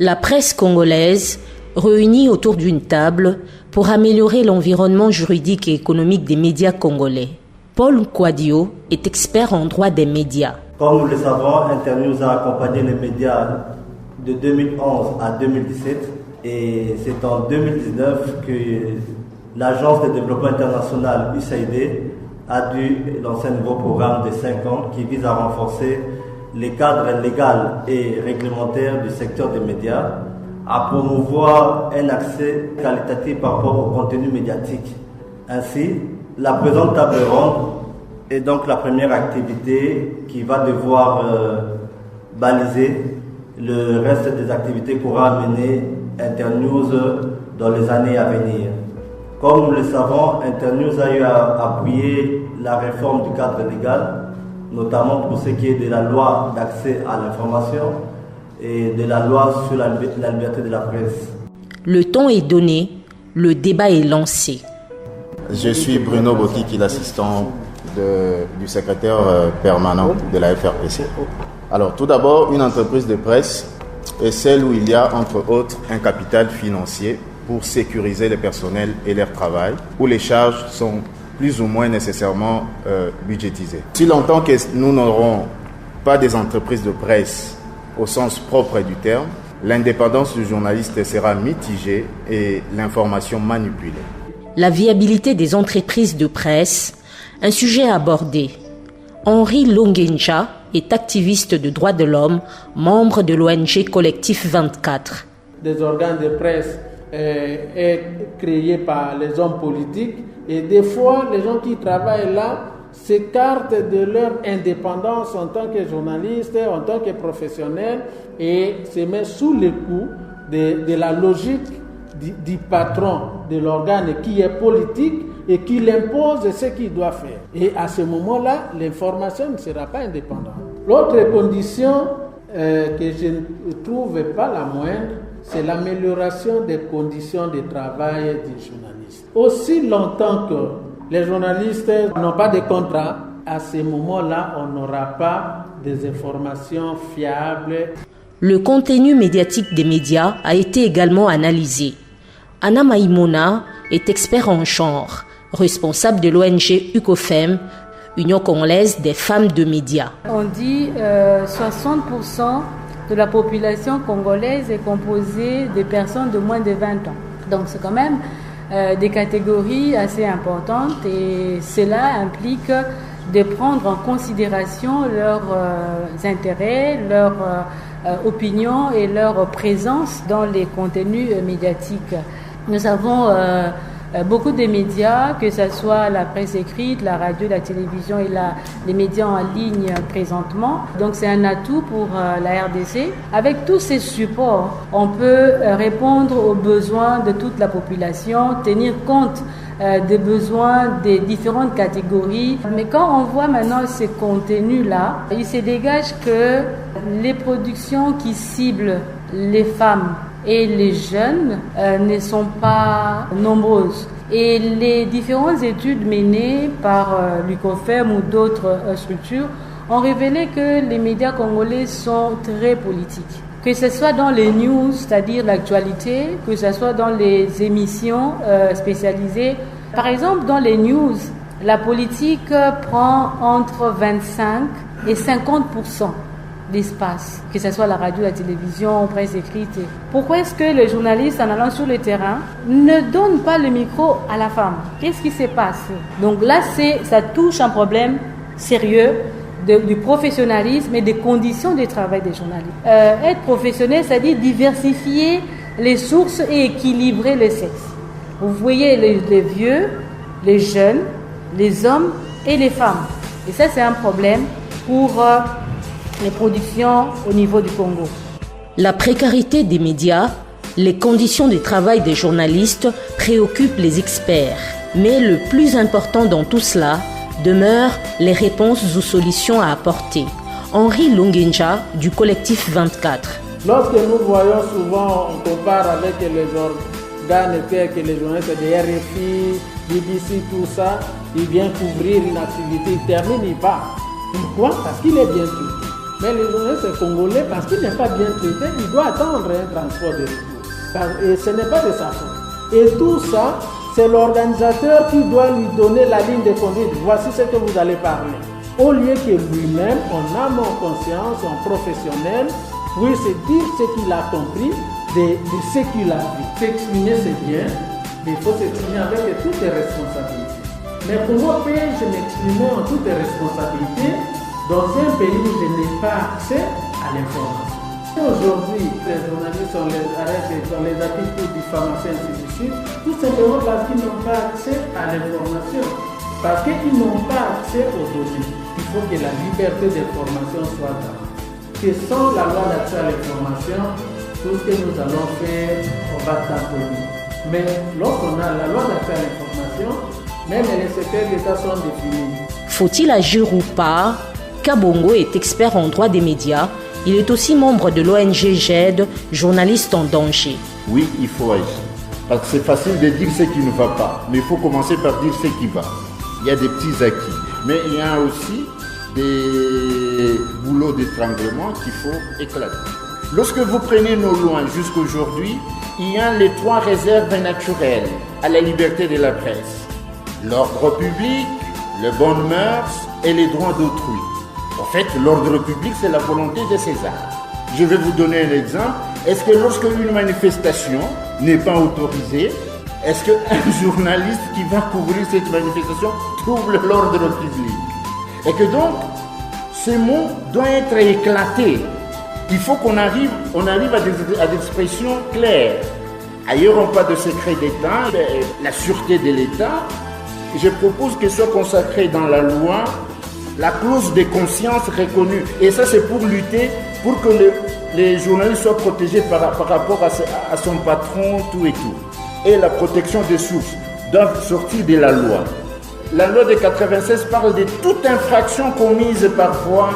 La presse congolaise, réunie autour d'une table pour améliorer l'environnement juridique et économique des médias congolais. Paul Nkwadio est expert en droit des médias. Comme nous le savons, Internews a accompagné les médias de 2011 à 2017 et c'est en 2019 que l'Agence de développement international USAID a dû lancer un nouveau programme de 5 ans qui vise à renforcer les cadres légaux et réglementaires du secteur des médias, à promouvoir un accès qualitatif par rapport au contenu médiatique. Ainsi, la présente table ronde est donc la première activité qui va devoir baliser le reste des activités qu'aura mené Internews dans les années à venir. Comme nous le savons, Internews a eu à appuyer la réforme du cadre légal, notamment pour ce qui est de la loi d'accès à l'information et de la loi sur la liberté de la presse. Le ton est donné, le débat est lancé. Je suis Bruno Bokiki, l'assistant du secrétaire permanent de la FRPC. Alors, tout d'abord, une entreprise de presse est celle où il y a, entre autres, un capital financier pour sécuriser les personnels et leur travail, où les charges sont plus ou moins nécessairement budgétisées. Si longtemps que nous n'aurons pas des entreprises de presse au sens propre du terme, l'indépendance du journaliste sera mitigée et l'information manipulée. La viabilité des entreprises de presse, un sujet abordé. Henri Longenja est activiste de droits de l'homme, membre de l'ONG Collectif 24. Des organes de presse est créé par les hommes politiques et des fois les gens qui travaillent là s'écartent de leur indépendance en tant que journalistes, en tant que professionnels et se mettent sous le coup de la logique du patron de l'organe qui est politique et qui l'impose ce qu'il doit faire. Et à ce moment-là, l'information ne sera pas indépendante. L'autre condition que je ne trouve pas la moindre, c'est l'amélioration des conditions de travail des journalistes. Aussi longtemps que les journalistes n'ont pas de contrat, à ce moment-là, on n'aura pas des informations fiables. Le contenu médiatique des médias a été également analysé. Anna Maïmouna est expert en genre, responsable de l'ONG UCOFEM, Union congolaise des femmes de médias. On dit 60% de la population congolaise est composée de personnes de moins de 20 ans. Donc c'est quand même des catégories assez importantes et cela implique de prendre en considération leurs intérêts, leurs opinions et leur présence dans les contenus médiatiques. Nous avons beaucoup de médias, que ce soit la presse écrite, la radio, la télévision et les médias en ligne présentement. Donc c'est un atout pour la RDC. Avec tous ces supports, on peut répondre aux besoins de toute la population, tenir compte des besoins des différentes catégories. Mais quand on voit maintenant ces contenus-là, il se dégage que les productions qui ciblent les femmes et les jeunes ne sont pas nombreuses. Et les différentes études menées par l'UCOFEM ou d'autres structures ont révélé que les médias congolais sont très politiques. Que ce soit dans les news, c'est-à-dire l'actualité, que ce soit dans les émissions spécialisées. Par exemple, dans les news, la politique prend entre 25 et 50% d'espace, que ce soit la radio, la télévision, presse écrite. Pourquoi est-ce que les journalistes, en allant sur le terrain, ne donnent pas le micro à la femme? Qu'est-ce qui se passe? Donc là, ça touche un problème sérieux du professionnalisme et des conditions de travail des journalistes. Être professionnel, c'est-à-dire diversifier les sources et équilibrer les sexes. Vous voyez les vieux, les jeunes, les hommes et les femmes. Et ça, c'est un problème pour les productions au niveau du Congo. La précarité des médias, les conditions de travail des journalistes préoccupent les experts. Mais le plus important dans tout cela demeurent les réponses aux solutions à apporter. Henri Longenja du collectif 24. Lorsque nous voyons souvent, on compare avec les organes tels que les journalistes de RFI, BBC, tout ça, ils viennent couvrir une activité, ils ne terminent pas. Pourquoi? Parce qu'il est bien tout. Mais le journaliste congolais, parce qu'il n'est pas bien traité, il doit attendre un transport de secours. Et ce n'est pas de sa faute. Et tout ça, c'est l'organisateur qui doit lui donner la ligne de conduite. Voici ce que vous allez parler. Au lieu que lui-même, en âme, en conscience, en professionnel, puisse dire ce qu'il a compris de ce qu'il a vu. S'exprimer, c'est bien, mais il faut s'exprimer avec toutes les responsabilités. Mais comment peux-je m'exprimer en toute responsabilité dans un pays où je n'ai pas accès à l'information? Aujourd'hui, les journalistes, on les arrête, on les accuse pour diffamation, ainsi de suite, tout simplement parce qu'ils n'ont pas accès à l'information. Parce qu'ils n'ont pas accès aux données. Il faut que la liberté d'information soit là. Que sans la loi d'accès à l'information, tout ce que nous allons faire, on va tamponner. Mais lorsqu'on a la loi d'accès à l'information, même les secrets d'État sont définis. Faut-il agir ou pas? Kabongo est expert en droit des médias. Il est aussi membre de l'ONG GED, journaliste en danger. Oui, il faut agir. Parce que c'est facile de dire ce qui ne va pas, mais il faut commencer par dire ce qui va. Il y a des petits acquis, mais il y a aussi des boulots d'étranglement qu'il faut éclater. Lorsque vous prenez nos lois jusqu'aujourd'hui, il y a les 3 réserves naturelles à la liberté de la presse. L'ordre public, les bonnes mœurs et les droits d'autrui. En fait, l'ordre public, c'est la volonté de César. Je vais vous donner un exemple. Est-ce que lorsque une manifestation n'est pas autorisée, est-ce qu'un journaliste qui va couvrir cette manifestation trouble l'ordre public? Et que donc, ces mots doivent être éclatés. Il faut qu'on arrive à des expressions claires. Ailleurs, on parle de secret d'État, la sûreté de l'État. Je propose que soit consacrée dans la loi la clause de conscience reconnue. Et ça, c'est pour lutter, pour que les journalistes soient protégés par rapport à son patron, tout et tout. Et la protection des sources doivent sortir de la loi. La loi de 96 parle de toute infraction commise par voie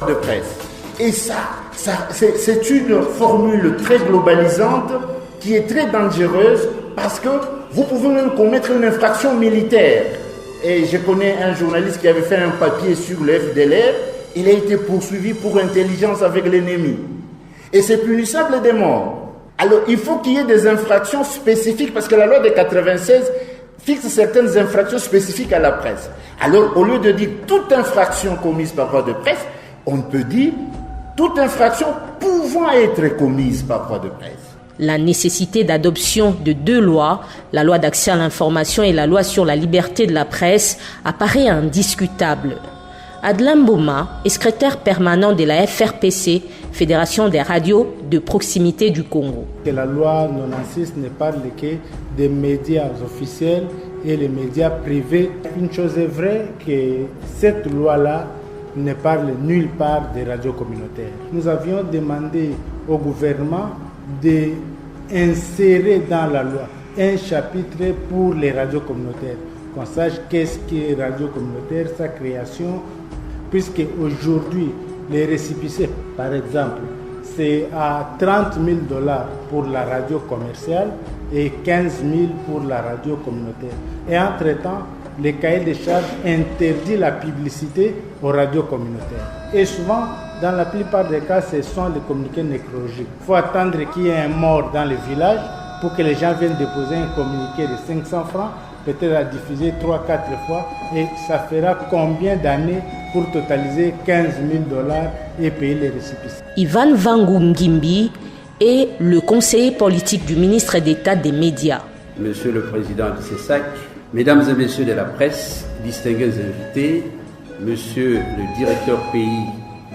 de presse. Et c'est une formule très globalisante qui est très dangereuse parce que vous pouvez même commettre une infraction militaire. Et je connais un journaliste qui avait fait un papier sur le FDLR, il a été poursuivi pour intelligence avec l'ennemi. Et c'est punissable de mort. Alors il faut qu'il y ait des infractions spécifiques parce que la loi de 96 fixe certaines infractions spécifiques à la presse. Alors au lieu de dire toute infraction commise par voie de presse, on peut dire toute infraction pouvant être commise par voie de presse. La nécessité d'adoption de 2 lois, la loi d'accès à l'information et la loi sur la liberté de la presse, apparaît indiscutable. Adlan Boma est secrétaire permanent de la FRPC, Fédération des radios de proximité du Congo. Que la loi 96 ne parle que des médias officiels et les médias privés. Une chose est vraie, que cette loi-là ne parle nulle part des radios communautaires. Nous avions demandé au gouvernement d'insérer dans la loi un chapitre pour les radios communautaires, qu'on sache qu'est-ce qui est radio communautaire, sa création, puisque aujourd'hui, les récépissés, par exemple, c'est à 30 000 $ pour la radio commerciale et 15 000 pour la radio communautaire. Et entre-temps, les cahiers de charges interdisent la publicité aux radios communautaires. Et souvent, dans la plupart des cas, ce sont les communiqués nécrologiques. Il faut attendre qu'il y ait un mort dans le village pour que les gens viennent déposer un communiqué de 500 francs, peut-être à diffuser 3-4 fois. Et ça fera combien d'années pour totaliser 15 000 $ et payer les récépissés? Ivan Vangu Ngimbi est le conseiller politique du ministre d'État des médias. Monsieur le Président du CESAC, Mesdames et Messieurs de la presse, distingués invités, Monsieur le Directeur pays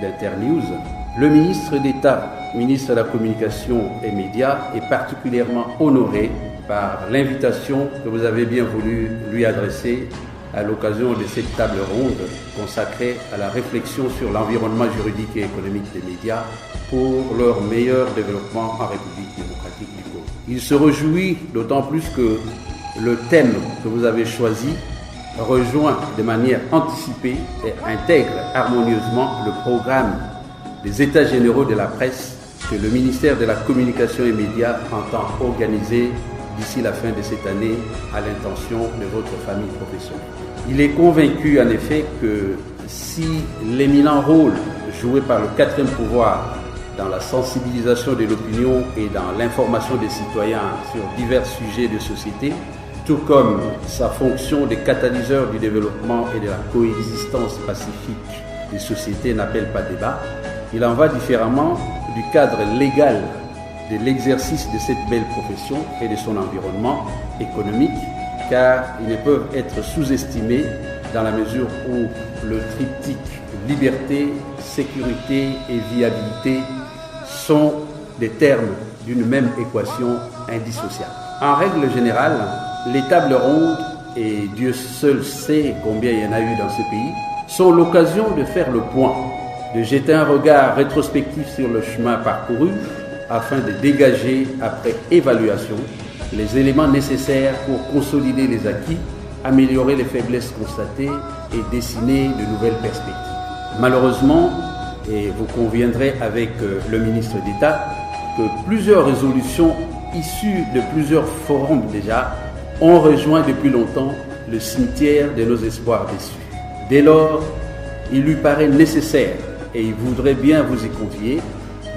d'Internews, le ministre d'État, ministre de la Communication et Médias, est particulièrement honoré par l'invitation que vous avez bien voulu lui adresser à l'occasion de cette table ronde consacrée à la réflexion sur l'environnement juridique et économique des médias pour leur meilleur développement en République démocratique du Congo. Il se réjouit d'autant plus que le thème que vous avez choisi rejoint de manière anticipée et intègre harmonieusement le programme des États généraux de la presse que le ministère de la Communication et Médias entend organiser d'ici la fin de cette année à l'intention de votre famille professionnelle. Il est convaincu en effet que si l'éminent rôle joué par le quatrième pouvoir dans la sensibilisation de l'opinion et dans l'information des citoyens sur divers sujets de société, tout comme sa fonction de catalyseur du développement et de la coexistence pacifique des sociétés n'appelle pas débat, il en va différemment du cadre légal de l'exercice de cette belle profession et de son environnement économique, car ils ne peuvent être sous-estimés dans la mesure où le triptyque liberté, sécurité et viabilité sont des termes d'une même équation indissociable. En règle générale, les tables rondes, et Dieu seul sait combien il y en a eu dans ce pays, sont l'occasion de faire le point, de jeter un regard rétrospectif sur le chemin parcouru afin de dégager, après évaluation, les éléments nécessaires pour consolider les acquis, améliorer les faiblesses constatées et dessiner de nouvelles perspectives. Malheureusement, et vous conviendrez avec le ministre d'État, que plusieurs résolutions issues de plusieurs forums déjà ont rejoint depuis longtemps le cimetière de nos espoirs déçus. Dès lors, il lui paraît nécessaire, et il voudrait bien vous y convier,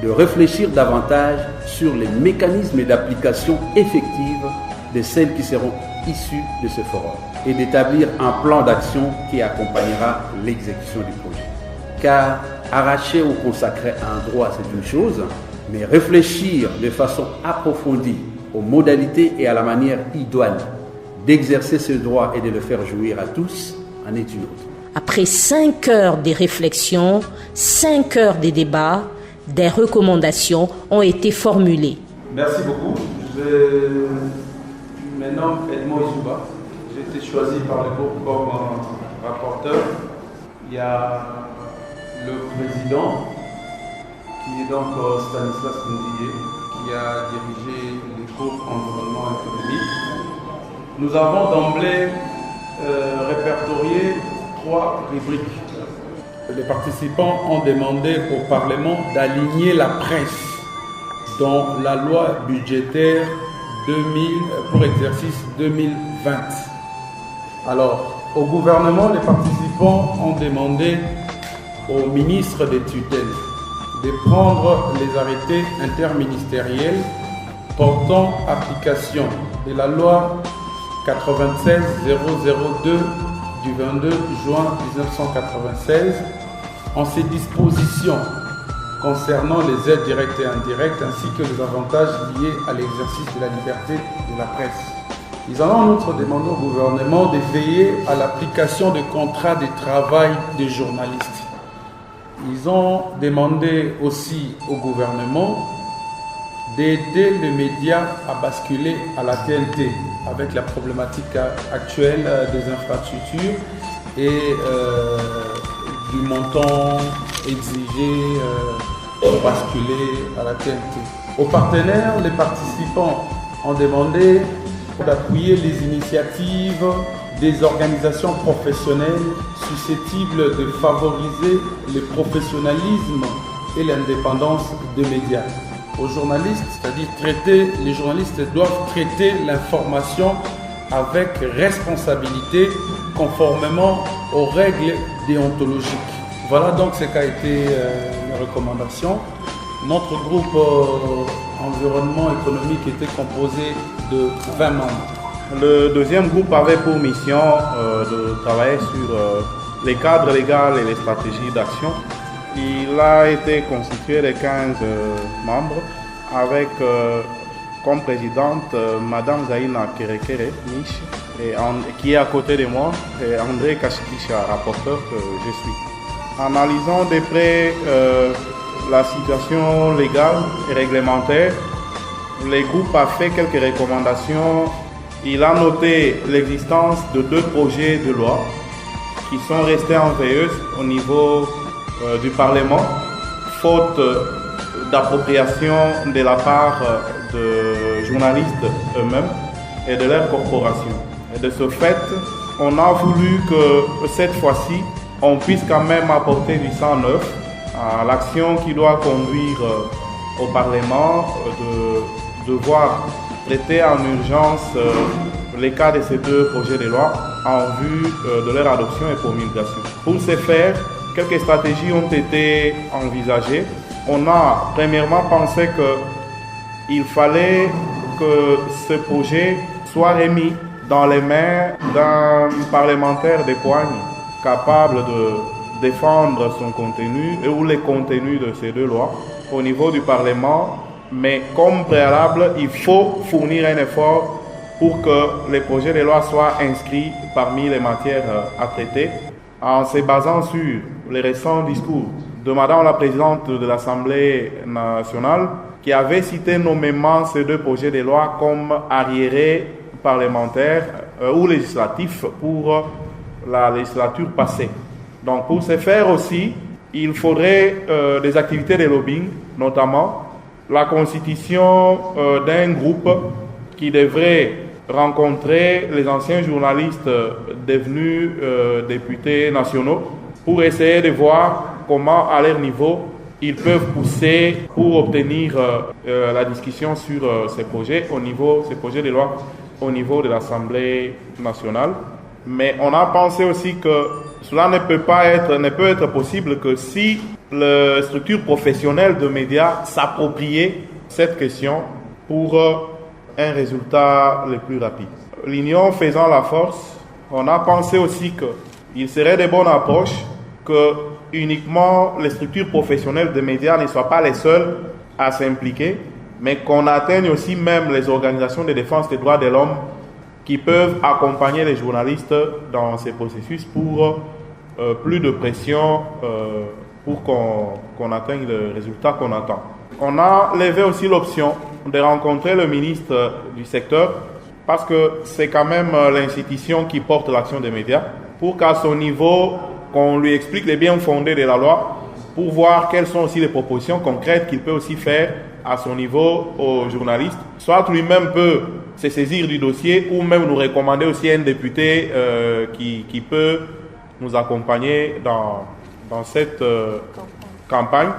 de réfléchir davantage sur les mécanismes d'application effective de celles qui seront issues de ce forum et d'établir un plan d'action qui accompagnera l'exécution du projet. Car arracher ou consacrer un droit, c'est une chose, mais réfléchir de façon approfondie aux modalités et à la manière idoine d'exercer ce droit et de le faire jouir à tous en est une autre. Après 5 heures de réflexion, 5 heures de débats, des recommandations ont été formulées. Merci beaucoup. Je me nomme Edmond Isouba. J'ai été choisi par le groupe comme rapporteur. Il y a le président, qui est donc Stanislas Ndiye, qui a dirigé le groupe environnement économique. Nous avons d'emblée répertorié 3 rubriques. Les participants ont demandé au Parlement d'aligner la presse dans la loi budgétaire pour exercice 2020. Alors, au gouvernement, les participants ont demandé au ministre des tutelles de prendre les arrêtés interministériels portant application de la loi 96-002 du 22 juin 1996 en ses dispositions concernant les aides directes et indirectes ainsi que les avantages liés à l'exercice de la liberté de la presse. Ils ont en outre demandé au gouvernement de veiller à l'application des contrats de travail des journalistes. Ils ont demandé aussi au gouvernement d'aider les médias à basculer à la TNT avec la problématique actuelle des infrastructures et du montant exigé pour basculer à la TNT. Aux partenaires, les participants ont demandé d'appuyer les initiatives des organisations professionnelles susceptibles de favoriser le professionnalisme et l'indépendance des médias. Aux journalistes, c'est-à-dire les journalistes doivent traiter l'information avec responsabilité conformément aux règles déontologiques. Voilà donc ce qu'a été la recommandation. Notre groupe environnement économique était composé de 20 membres. Le deuxième groupe avait pour mission de travailler sur les cadres légaux et les stratégies d'action. Il a été constitué de 15 membres avec comme présidente Madame Zaina Kerekere Niche, qui est à côté de moi, et André Kachikisha, rapporteur que je suis. Analysant de près la situation légale et réglementaire, le groupe a fait quelques recommandations. Il a noté l'existence de 2 projets de loi qui sont restés en veilleuse au niveau du Parlement, faute d'appropriation de la part de journalistes eux-mêmes et de leurs corporations. Et de ce fait, on a voulu que cette fois-ci, on puisse quand même apporter du sang neuf à l'action qui doit conduire au Parlement de devoir traiter en urgence les cas de ces 2 projets de loi en vue de leur adoption et promulgation. Pour ce faire, quelques stratégies ont été envisagées. On a premièrement pensé qu'il fallait que ce projet soit remis dans les mains d'un parlementaire des poignes capable de défendre son contenu ou les contenus de ces deux lois au niveau du Parlement. Mais comme préalable, il faut fournir un effort pour que les projets de loi soient inscrits parmi les matières à traiter en se basant sur les récents discours de Madame la Présidente de l'Assemblée nationale qui avait cité nommément ces deux projets de loi comme arriérés parlementaires ou législatifs pour la législature passée. Donc pour ce faire aussi, il faudrait des activités de lobbying, notamment la constitution d'un groupe qui devrait rencontrer les anciens journalistes devenus députés nationaux pour essayer de voir comment, à leur niveau, ils peuvent pousser pour obtenir la discussion sur ces projets de loi au niveau de l'Assemblée nationale. Mais on a pensé aussi que cela ne peut être possible que si les structures professionnelles de médias s'appropriaient cette question pour un résultat le plus rapide. L'union faisant la force, on a pensé aussi qu'il serait de bonne approche que uniquement les structures professionnelles de médias ne soient pas les seules à s'impliquer, mais qu'on atteigne aussi même les organisations de défense des droits de l'homme qui peuvent accompagner les journalistes dans ces processus pour plus de pression pour qu'on atteigne le résultat qu'on attend. On a levé aussi l'option de rencontrer le ministre du secteur parce que c'est quand même l'institution qui porte l'action des médias pour qu'à son niveau, qu'on lui explique les biens fondés de la loi pour voir quelles sont aussi les propositions concrètes qu'il peut aussi faire à son niveau aux journalistes. Soit lui-même peut se saisir du dossier ou même nous recommander aussi un député qui peut nous accompagner dans cette campagne.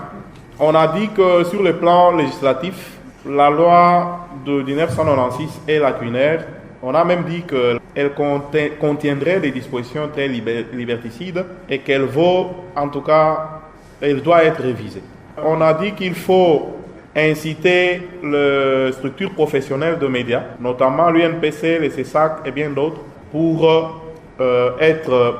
On a dit que sur le plan législatif, la loi de 1996 est lacunaire. On a même dit qu'elle contiendrait des dispositions très liberticides et qu'elle elle doit être révisée. On a dit qu'il faut inciter les structures professionnelles de médias, notamment l'UNPC, le CESAC et bien d'autres, pour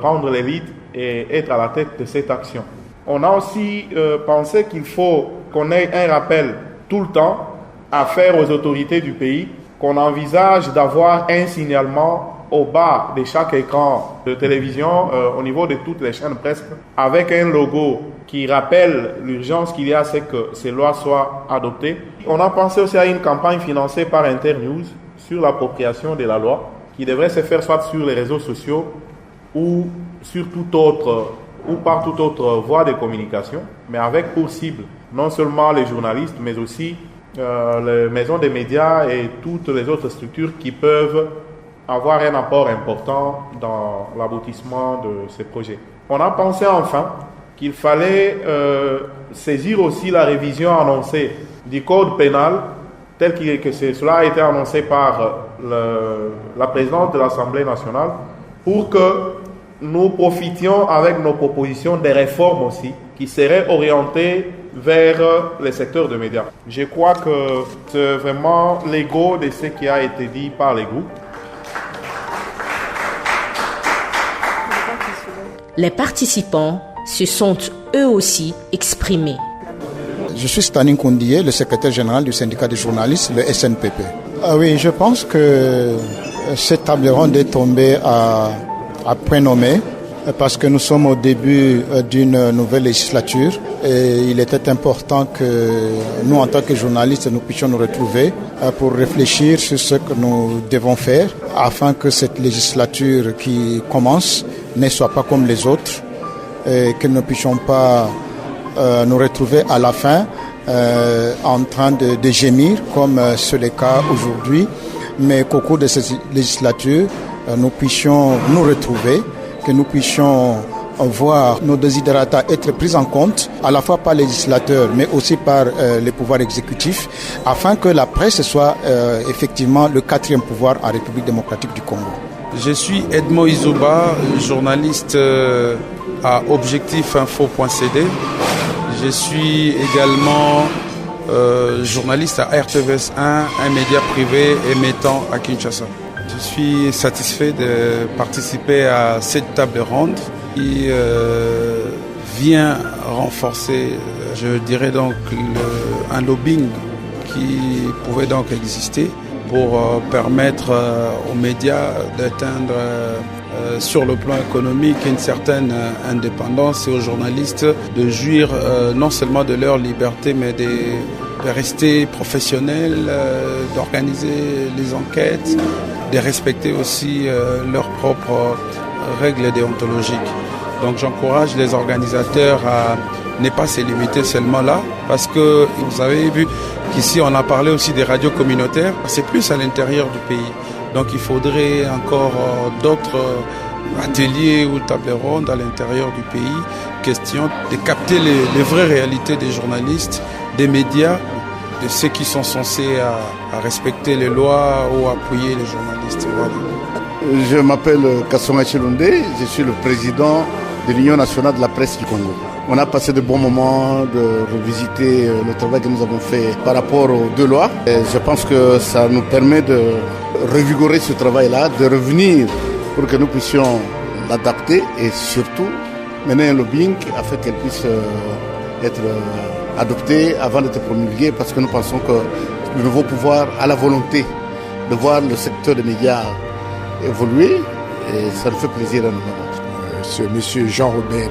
prendre les leads et être à la tête de cette action. On a aussi pensé qu'il faut qu'on ait un rappel tout le temps à faire aux autorités du pays, qu'on envisage d'avoir un signalement au bas de chaque écran de télévision, au niveau de toutes les chaînes presque, avec un logo qui rappelle l'urgence qu'il y a, c'est que ces lois soient adoptées. On a pensé aussi à une campagne financée par Internews sur l'appropriation de la loi, qui devrait se faire soit sur les réseaux sociaux ou par toute autre voie de communication, mais avec pour cible non seulement les journalistes, mais aussi les maisons des médias et toutes les autres structures qui peuvent avoir un apport important dans l'aboutissement de ces projets. On a pensé enfin qu'il fallait saisir aussi la révision annoncée du code pénal, tel que cela a été annoncé par la présidente de l'Assemblée nationale, pour que nous profitions avec nos propositions des réformes aussi, qui seraient orientées vers les secteurs de médias. Je crois que c'est vraiment l'écho de ce qui a été dit par les groupes. Les participants se sont eux aussi exprimés. Je suis Stanin Koundié, le secrétaire général du syndicat des journalistes, le SNPP. Oui, je pense que cette table ronde est tombée à point nommé parce que nous sommes au début d'une nouvelle législature et il était important que nous, en tant que journalistes, nous puissions nous retrouver pour réfléchir sur ce que nous devons faire afin que cette législature qui commence ne soit pas comme les autres et que nous ne puissions pas nous retrouver à la fin en train de gémir comme c'est le cas aujourd'hui, mais qu'au cours de cette législature, nous puissions nous retrouver, que nous puissions voir nos desiderata être pris en compte, à la fois par les législateurs, mais aussi par les pouvoirs exécutifs, afin que la presse soit effectivement le quatrième pouvoir en République démocratique du Congo. Je suis Edmond Izoba, journaliste à objectifinfo.cd. Je suis également journaliste à RTVS 1, un média privé émettant à Kinshasa. Je suis satisfait de participer à cette table ronde qui vient renforcer, je dirais donc, un lobbying qui pouvait donc exister pour permettre aux médias d'atteindre sur le plan économique une certaine indépendance et aux journalistes de jouir non seulement de leur liberté mais de rester professionnels, d'organiser les enquêtes, de respecter aussi leurs propres règles déontologiques. Donc j'encourage les organisateurs à ne pas se limiter seulement là, parce que vous avez vu qu'ici on a parlé aussi des radios communautaires, c'est plus à l'intérieur du pays. Donc il faudrait encore d'autres ateliers ou tables rondes à l'intérieur du pays, question de capter les vraies réalités des journalistes, des médias, de ceux qui sont censés à respecter les lois ou appuyer les journalistes. Voilà. Je m'appelle Kassonga Chilunde, je suis le président de l'Union nationale de la presse du Congo. On a passé de bons moments de revisiter le travail que nous avons fait par rapport aux deux lois. Et je pense que ça nous permet de revigorer ce travail-là, de revenir pour que nous puissions l'adapter et surtout mener un lobbying afin qu'elle puisse être adoptée avant d'être promulguée, parce que nous pensons que le nouveau pouvoir a la volonté de voir le secteur des médias évoluer et ça nous fait plaisir à nous. C'est M. Jean-Robert,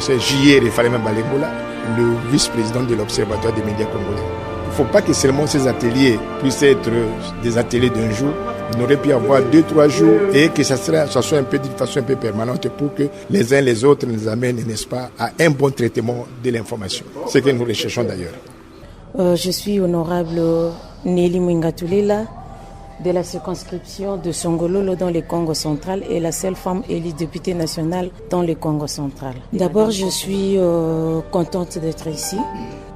c'est J.R. Balengola, le vice-président de l'Observatoire des médias congolais. Il ne faut pas que seulement ces ateliers puissent être des ateliers d'un jour. On aurait pu y avoir 2-3 jours et que ça soit un peu d'une façon un peu permanente pour que les uns et les autres nous amènent, n'est-ce pas, à un bon traitement de l'information. C'est ce que nous recherchons d'ailleurs. Je suis honorable Nelly Mwingatulila de la circonscription de Songololo dans le Congo central et la seule femme élue députée nationale dans le Congo central. D'abord, je suis contente d'être ici.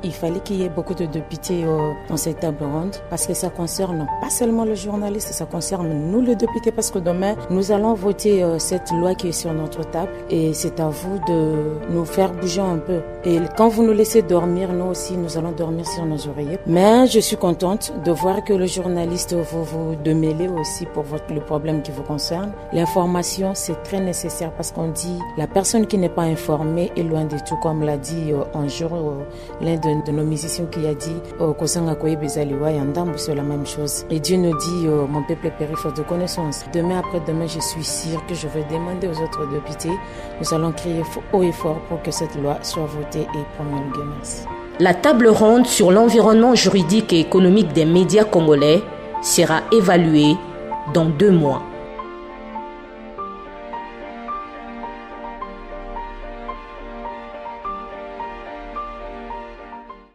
Il fallait qu'il y ait beaucoup de députés dans cette table ronde parce que ça concerne pas seulement le journaliste, ça concerne nous les députés, parce que demain nous allons voter cette loi qui est sur notre table et c'est à vous de nous faire bouger un peu. Et quand vous nous laissez dormir, nous aussi nous allons dormir sur nos oreillers. Mais je suis contente de voir que le journaliste vous démêlez aussi pour le problème qui vous concerne. L'information c'est très nécessaire parce qu'on dit la personne qui n'est pas informée est loin de tout, comme l'a dit un jour l'un de nos musiciens qui a dit c'est la même chose. Et Dieu nous dit mon peuple périt faute de connaissance. Demain après-demain, je suis sûre que je vais demander aux autres députés. Nous allons crier haut et fort pour que cette loi soit votée et promulguée. Merci. La table ronde sur l'environnement juridique et économique des médias congolais sera évaluée dans 2 mois.